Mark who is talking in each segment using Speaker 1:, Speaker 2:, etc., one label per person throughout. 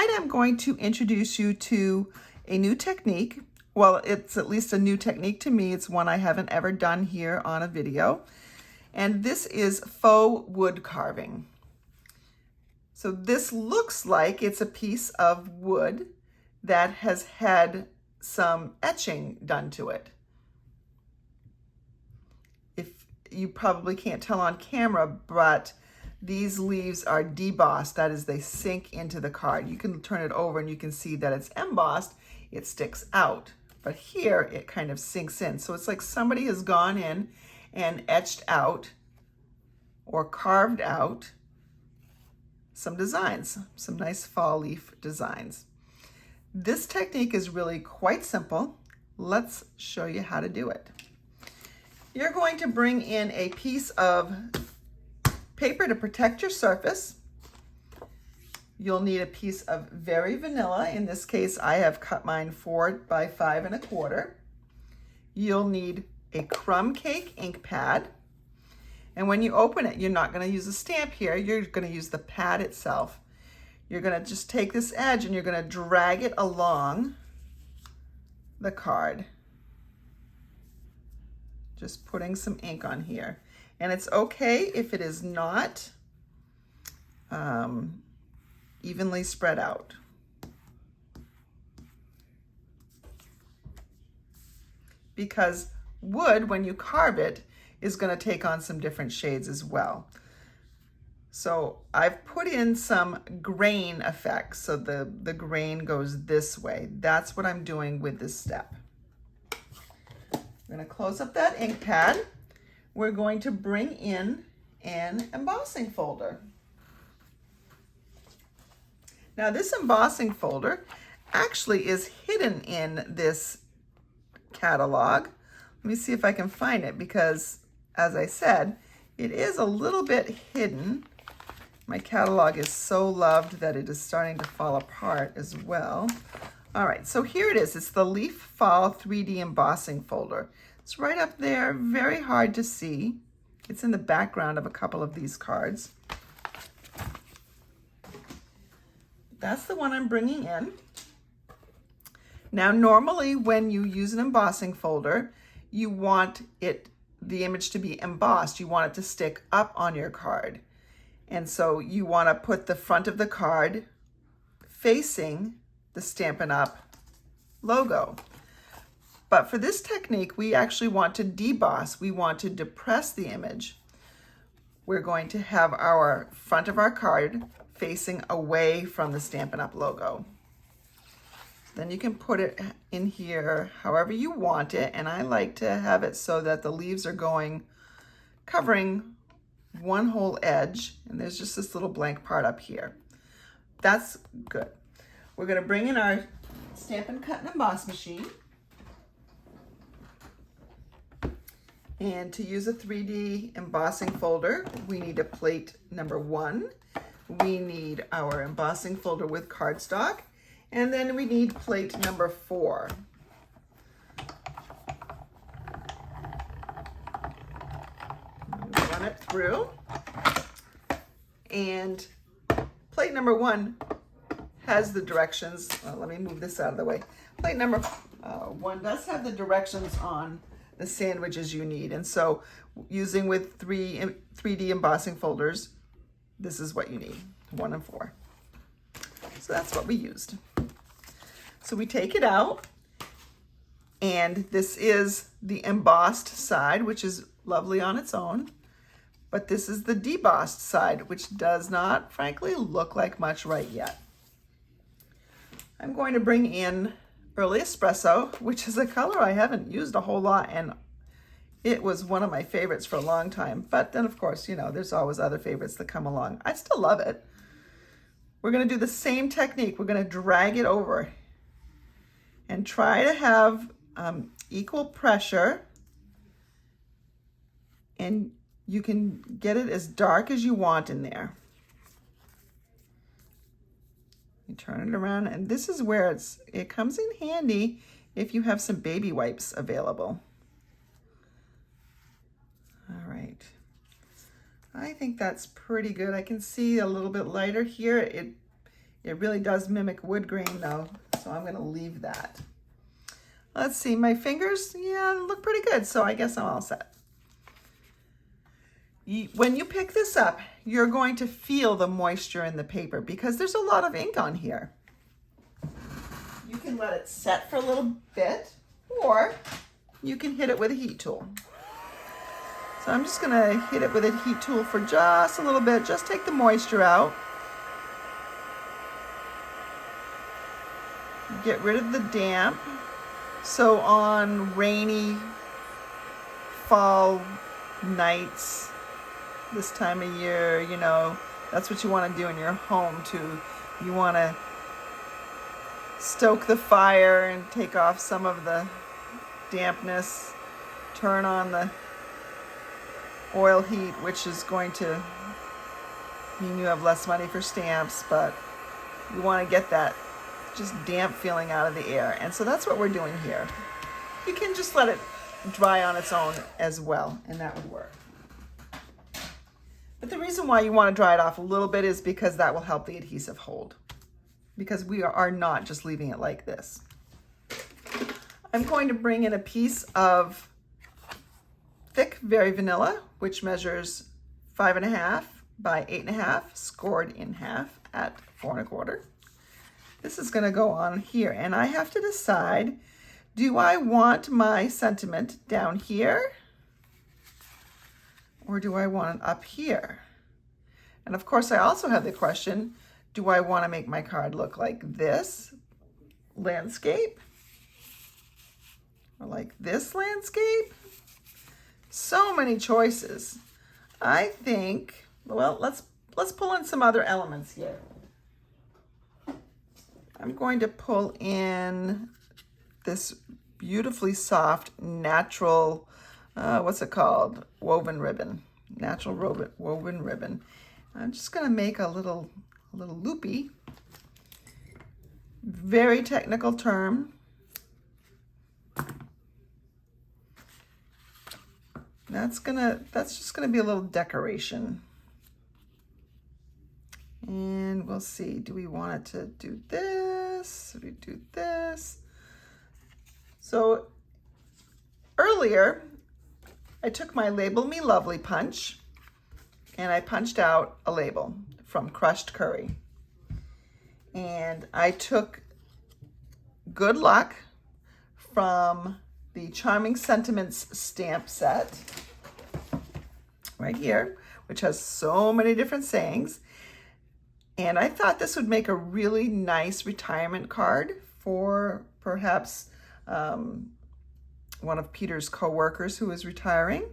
Speaker 1: Tonight I'm going to introduce you to a new technique. Well, it's at least a new technique to me. It's one I haven't ever done here on a video. And this is faux wood carving. So this looks like it's a piece of wood that has had some etching done to it. If you probably can't tell on camera, but these leaves are debossed. That is, they sink into the card. You can turn it over and you can see that it's embossed. It sticks out, but here it kind of sinks in. So it's like somebody has gone in and etched out or carved out some designs, some nice fall leaf designs. This technique is really quite simple. Let's show you how to do it. You're going to bring in a piece of paper to protect your surface. You'll need a piece of very vanilla. In this case, I have cut mine 4 by 5 1/4. You'll need a crumb cake ink pad. And when you open it, you're not going to use a stamp here. You're going to use the pad itself. You're going to just take this edge and you're going to drag it along the card. Just putting some ink on here. And it's okay if it is not evenly spread out. Because wood, when you carve it, is going to take on some different shades as well. So I've put in some grain effects. So the grain goes this way. That's what I'm doing with this step. I'm going to close up that ink pad. We're going to bring in an embossing folder. Now this embossing folder actually is hidden in this catalog. Let me see if I can find it because, as I said, it is a little bit hidden. My catalog is so loved that it is starting to fall apart as well. All right, so here it is. It's the Leaf Fall 3D embossing folder. It's right up there, very hard to see. It's in the background of a couple of these cards. That's the one I'm bringing in. Now, normally when you use an embossing folder, you want the image to be embossed. You want it to stick up on your card. And so you want to put the front of the card facing the Stampin' Up logo. But for this technique, we actually want to deboss. We want to depress the image. We're going to have our front of our card facing away from the Stampin' Up logo. Then you can put it in here however you want it. And I like to have it so that the leaves are covering one whole edge. And there's just this little blank part up here. That's good. We're going to bring in our Stampin' Cut and Emboss machine. And to use a 3D embossing folder, we need a plate number 1. We need our embossing folder with cardstock. And then we need plate number 4. Run it through. And plate number 1 has the directions. Let me move this out of the way. Plate number 1 does have the directions on the sandwiches you need. And so using with 3D embossing folders, this is what you need, 1 and 4. So that's what we used. So we take it out, and this is the embossed side, which is lovely on its own. But this is the debossed side, which does not, frankly, look like much right yet. I'm going to bring in Early Espresso, which is a color I haven't used a whole lot, and it was one of my favorites for a long time. But then, of course, you know, there's always other favorites that come along. I still love it. We're going to do the same technique. We're going to drag it over and try to have equal pressure, and you can get it as dark as you want in there. You turn it around, and this is where it comes in handy if you have some baby wipes available. All right. I think that's pretty good. I can see a little bit lighter here. It really does mimic wood grain though, so I'm gonna leave that. Let's see, my fingers, yeah, look pretty good, so I guess I'm all set. When you pick this up, you're going to feel the moisture in the paper because there's a lot of ink on here. You can let it set for a little bit, or you can hit it with a heat tool. So I'm just gonna hit it with a heat tool for just a little bit, just take the moisture out. Get rid of the damp. So on rainy fall nights, this time of year, you know, that's what you want to do in your home too. You want to stoke the fire and take off some of the dampness, turn on the oil heat, which is going to mean you have less money for stamps, but you want to get that just damp feeling out of the air. And so that's what we're doing here. You can just let it dry on its own as well, and that would work. But the reason why you want to dry it off a little bit is because that will help the adhesive hold, because we are not just leaving it like this. I'm going to bring in a piece of thick Very Vanilla, which measures 5.5 by 8.5, scored in half at 4 1/4. This is going to go on here, and I have to decide, do I want my sentiment down here, or do I want it up here? And of course, I also have the question, do I want to make my card look like this landscape, or like this landscape? So many choices. I think, well, let's pull in some other elements here. I'm going to pull in this beautifully soft, natural, what's it called? Woven ribbon, natural woven ribbon. I'm just gonna make a little loopy, very technical term. That's just gonna be a little decoration. And we'll see, do we want it to do this? Do we do this? So earlier, I took my Label Me Lovely punch and I punched out a label from crushed curry. And I took Good Luck from the Charming Sentiments stamp set right here, which has so many different sayings. And I thought this would make a really nice retirement card for perhaps one of Peter's co-workers who is retiring.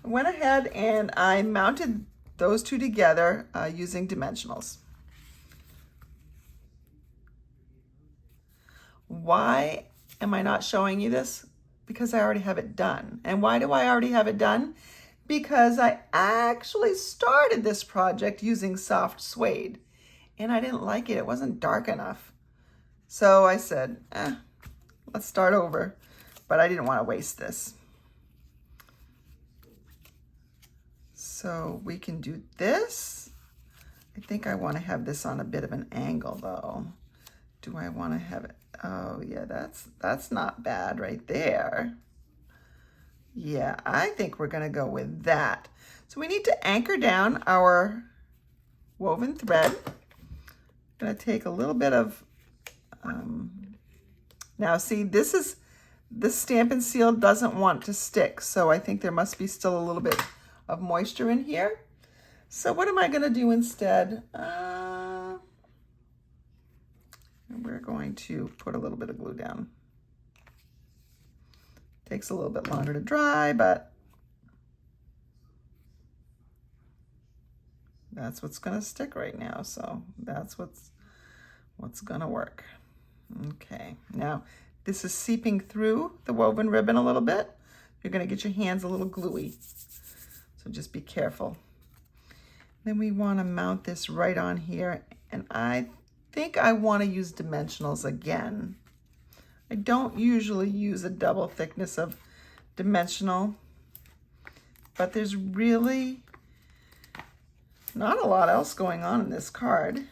Speaker 1: I went ahead and I mounted those two together using dimensionals. Why am I not showing you this? Because I already have it done. And why do I already have it done? Because I actually started this project using soft suede and I didn't like it. It wasn't dark enough. So I said, let's start over. But I didn't want to waste this. So we can do this. I think I want to have this on a bit of an angle though. Do I want to have it? Oh yeah, that's not bad right there. Yeah, I think we're going to go with that. So we need to anchor down our woven thread. I'm going to take a little bit of, now see, this Stampin' Seal doesn't want to stick, so I think there must be still a little bit of moisture in here. So what am I going to do instead? We're going to put a little bit of glue down. Takes a little bit longer to dry, but that's what's going to stick right now. So that's what's going to work. Okay, now this is seeping through the woven ribbon a little bit. You're going to get your hands a little gluey, so just be careful. Then we want to mount this right on here, and I think I want to use dimensionals again. I don't usually use a double thickness of dimensional, but there's really Not a lot else going on in this card.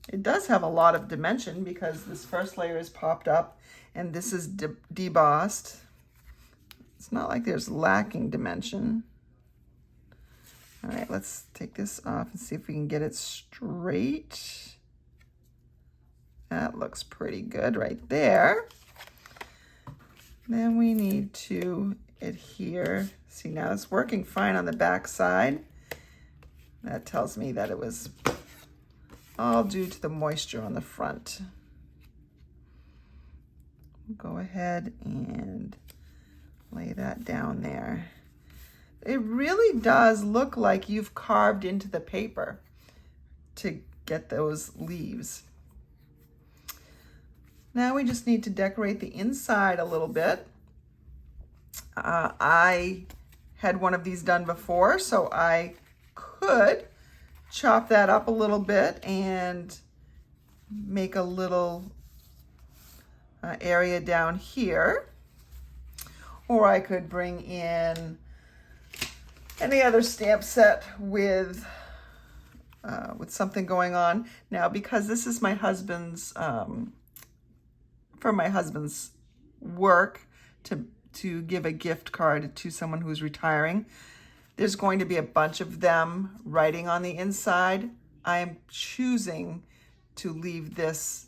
Speaker 1: It does have a lot of dimension because this first layer is popped up and this is debossed. It's not like there's lacking dimension. All right, let's take this off and see if we can get it straight. That looks pretty good right there. Then we need to adhere. See, now it's working fine on the back side. That tells me that it was all due to the moisture on the front. Go ahead and lay that down there. It really does look like you've carved into the paper to get those leaves. Now we just need to decorate the inside a little bit. I had one of these done before, so I could chop that up a little bit and make a little area down here. Or I could bring in any other stamp set with something going on. Now, because this is my husband's, for my husband's work to give a gift card to someone who's retiring, there's going to be a bunch of them writing on the inside. I am choosing to leave this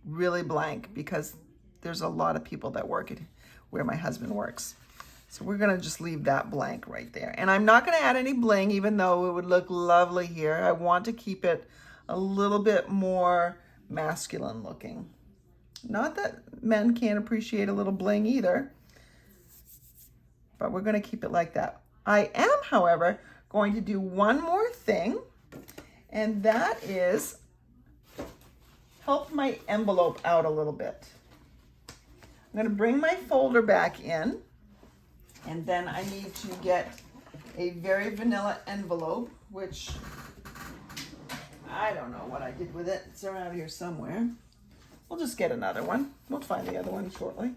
Speaker 1: really blank because there's a lot of people that work at where my husband works. So we're gonna just leave that blank right there. And I'm not gonna add any bling, even though it would look lovely here. I want to keep it a little bit more masculine looking. Not that men can't appreciate a little bling either, but we're gonna keep it like that. I am, however, going to do one more thing, and that is help my envelope out a little bit. I'm gonna bring my folder back in, and then I need to get a very vanilla envelope, which I don't know what I did with it. It's around here somewhere. We'll just get another one. We'll find the other one shortly.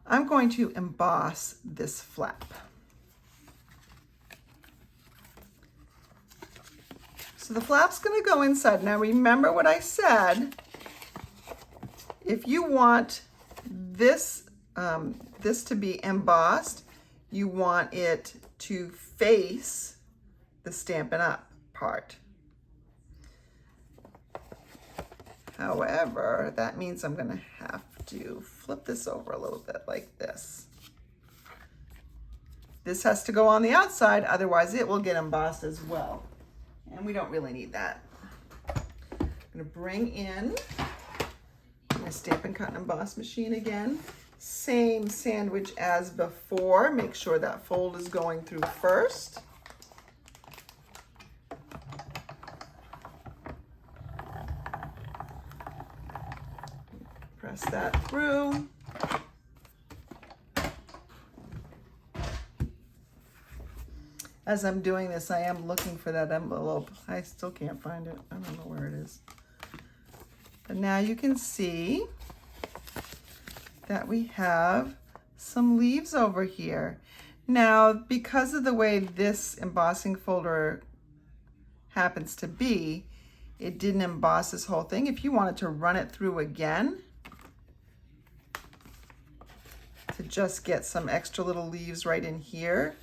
Speaker 1: I'm going to emboss this flap. So the flap's gonna go inside. Now remember what I said. If you want this, this to be embossed, you want it to face the Stampin' Up part. However, that means I'm gonna have to flip this over a little bit like this. This has to go on the outside, otherwise it will get embossed as well. And we don't really need that. I'm gonna bring in my Stampin' Cut and Emboss machine again. Same sandwich as before. Make sure that fold is going through first. Press that through. As I'm doing this, I am looking for that envelope. I still can't find it. I don't know where it is. But now you can see that we have some leaves over here. Now, because of the way this embossing folder happens to be, it didn't emboss this whole thing. If you wanted to run it through again to just get some extra little leaves right in here,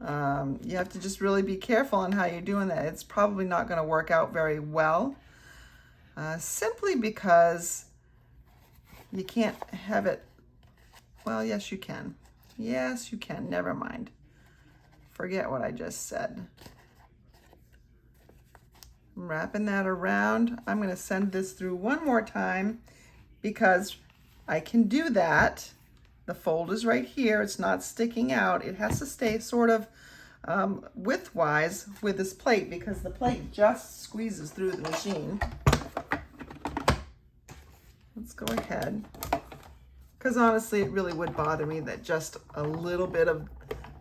Speaker 1: you have to just really be careful on how you're doing that. It's probably not going to work out very well, simply because you can't have it. Well, yes, you can. Yes, you can. Never mind. Forget what I just said. I'm wrapping that around. I'm going to send this through one more time because I can do that. The fold is right here. It's not sticking out. It has to stay sort of widthwise with this plate because the plate just squeezes through the machine. Let's go ahead. Because honestly, it really would bother me that just a little bit of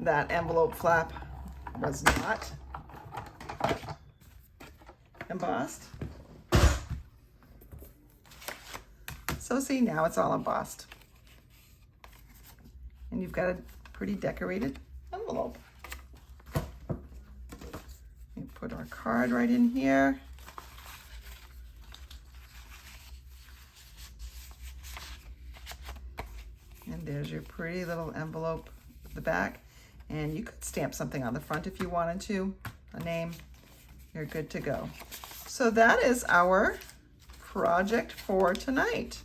Speaker 1: that envelope flap was not embossed. So see, now it's all embossed. And you've got a pretty decorated envelope. put our card right in here. And there's your pretty little envelope at the back. And you could stamp something on the front if you wanted to, a name. You're good to go. So that is our project for tonight.